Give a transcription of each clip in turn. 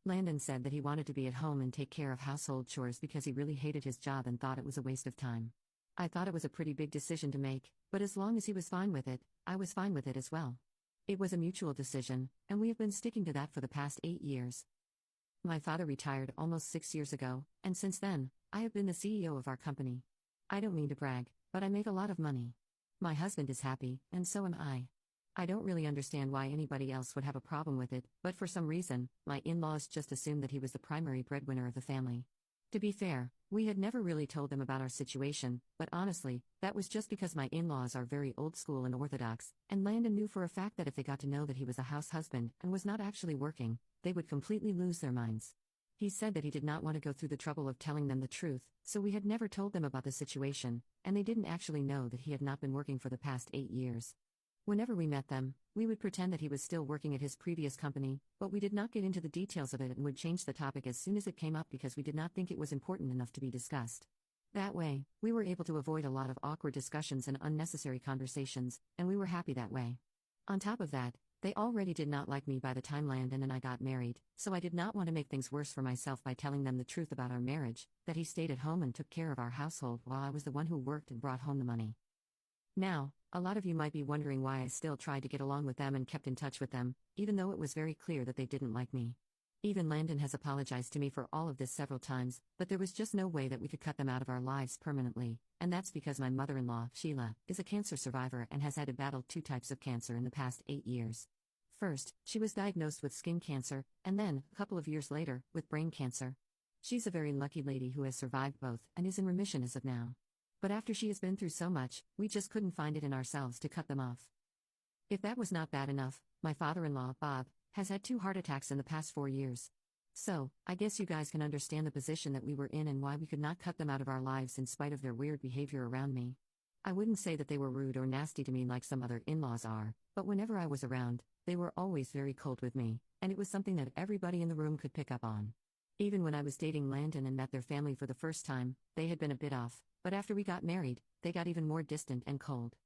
Landon said that he wanted to be at home and take care of household chores because he really hated his job and thought it was a waste of time. I thought it was a pretty big decision to make, but as long as he was fine with it, I was fine with it as well. It was a mutual decision, and we have been sticking to that for the past 8 years. My father retired almost 6 years ago, and since then, I have been the CEO of our company. I don't mean to brag, but I make a lot of money. My husband is happy, and so am I. I don't really understand why anybody else would have a problem with it, but for some reason, my in-laws just assumed that he was the primary breadwinner of the family. To be fair, we had never really told them about our situation, but honestly, that was just because my in-laws are very old school and orthodox, and Landon knew for a fact that if they got to know that he was a house husband and was not actually working, they would completely lose their minds. He said that he did not want to go through the trouble of telling them the truth, so we had never told them about the situation, and they didn't actually know that he had not been working for the past 8 years. Whenever we met them, we would pretend that he was still working at his previous company, but we did not get into the details of it and would change the topic as soon as it came up because we did not think it was important enough to be discussed. That way, we were able to avoid a lot of awkward discussions and unnecessary conversations, and we were happy that way. On top of that, they already did not like me by the time Landon and I got married, so I did not want to make things worse for myself by telling them the truth about our marriage, that he stayed at home and took care of our household while I was the one who worked and brought home the money. Now, a lot of you might be wondering why I still tried to get along with them and kept in touch with them, even though it was very clear that they didn't like me. Even Landon has apologized to me for all of this several times, but there was just no way that we could cut them out of our lives permanently, and that's because my mother-in-law, Sheila, is a cancer survivor and has had to battle 2 types of cancer in the past 8 years. First, she was diagnosed with skin cancer, and then, a couple of years later, with brain cancer. She's a very lucky lady who has survived both and is in remission as of now. But after she has been through so much, we just couldn't find it in ourselves to cut them off. If that was not bad enough, my father-in-law, Bob, has had 2 heart attacks in the past 4 years. So, I guess you guys can understand the position that we were in and why we could not cut them out of our lives in spite of their weird behavior around me. I wouldn't say that they were rude or nasty to me like some other in-laws are, but whenever I was around, they were always very cold with me, and it was something that everybody in the room could pick up on. Even when I was dating Landon and met their family for the first time, they had been a bit off, but after we got married, they got even more distant and cold.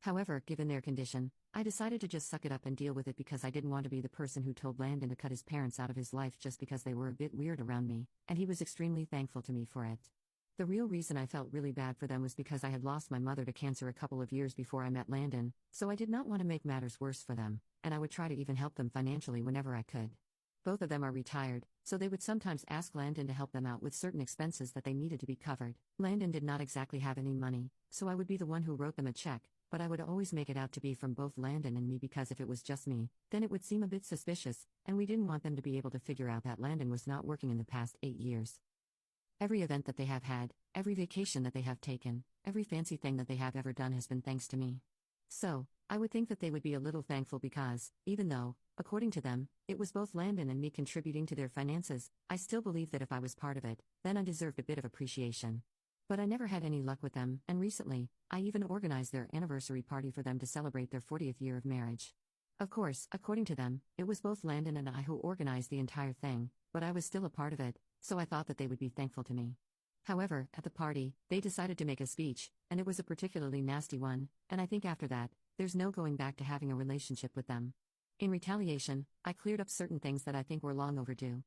However, given their condition, I decided to just suck it up and deal with it because I didn't want to be the person who told Landon to cut his parents out of his life just because they were a bit weird around me, and he was extremely thankful to me for it. The real reason I felt really bad for them was because I had lost my mother to cancer a couple of years before I met Landon, so I did not want to make matters worse for them, and I would try to even help them financially whenever I could. Both of them are retired, so they would sometimes ask Landon to help them out with certain expenses that they needed to be covered. Landon did not exactly have any money, so I would be the one who wrote them a check, but I would always make it out to be from both Landon and me because if it was just me, then it would seem a bit suspicious, and we didn't want them to be able to figure out that Landon was not working in the past 8 years. Every event that they have had, every vacation that they have taken, every fancy thing that they have ever done has been thanks to me. So, I would think that they would be a little thankful because, even though, according to them, it was both Landon and me contributing to their finances, I still believe that if I was part of it, then I deserved a bit of appreciation. But I never had any luck with them, and recently, I even organized their anniversary party for them to celebrate their 40th year of marriage. Of course, according to them, it was both Landon and I who organized the entire thing, but I was still a part of it, so I thought that they would be thankful to me. However, at the party, they decided to make a speech, and it was a particularly nasty one, and I think after that, there's no going back to having a relationship with them. In retaliation, I cleared up certain things that I think were long overdue.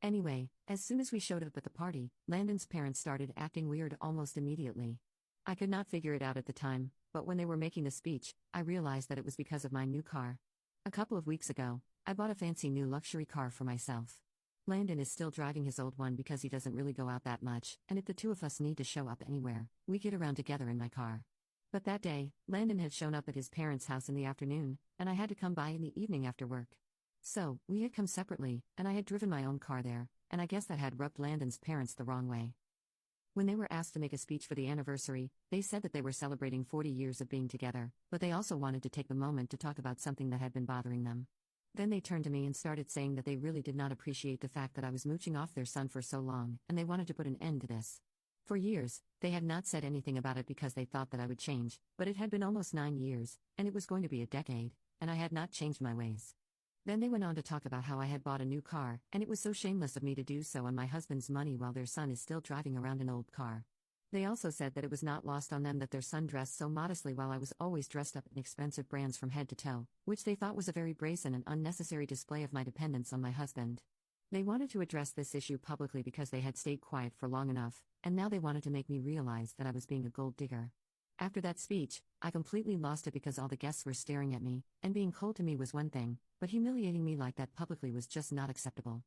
Anyway, as soon as we showed up at the party, Landon's parents started acting weird almost immediately. I could not figure it out at the time, but when they were making the speech, I realized that it was because of my new car. A couple of weeks ago, I bought a fancy new luxury car for myself. Landon is still driving his old one because he doesn't really go out that much, and if the two of us need to show up anywhere, we get around together in my car. But that day, Landon had shown up at his parents' house in the afternoon, and I had to come by in the evening after work. So, we had come separately, and I had driven my own car there, and I guess that had rubbed Landon's parents the wrong way. When they were asked to make a speech for the anniversary, they said that they were celebrating 40 years of being together, but they also wanted to take the moment to talk about something that had been bothering them. Then they turned to me and started saying that they really did not appreciate the fact that I was mooching off their son for so long, and they wanted to put an end to this. For years, they had not said anything about it because they thought that I would change, but it had been almost 9 years, and it was going to be a decade, and I had not changed my ways. Then they went on to talk about how I had bought a new car, and it was so shameless of me to do so on my husband's money while their son is still driving around an old car. They also said that it was not lost on them that their son dressed so modestly while I was always dressed up in expensive brands from head to toe, which they thought was a very brazen and unnecessary display of my dependence on my husband. They wanted to address this issue publicly because they had stayed quiet for long enough, and now they wanted to make me realize that I was being a gold digger. After that speech, I completely lost it because all the guests were staring at me, and being cold to me was one thing, but humiliating me like that publicly was just not acceptable.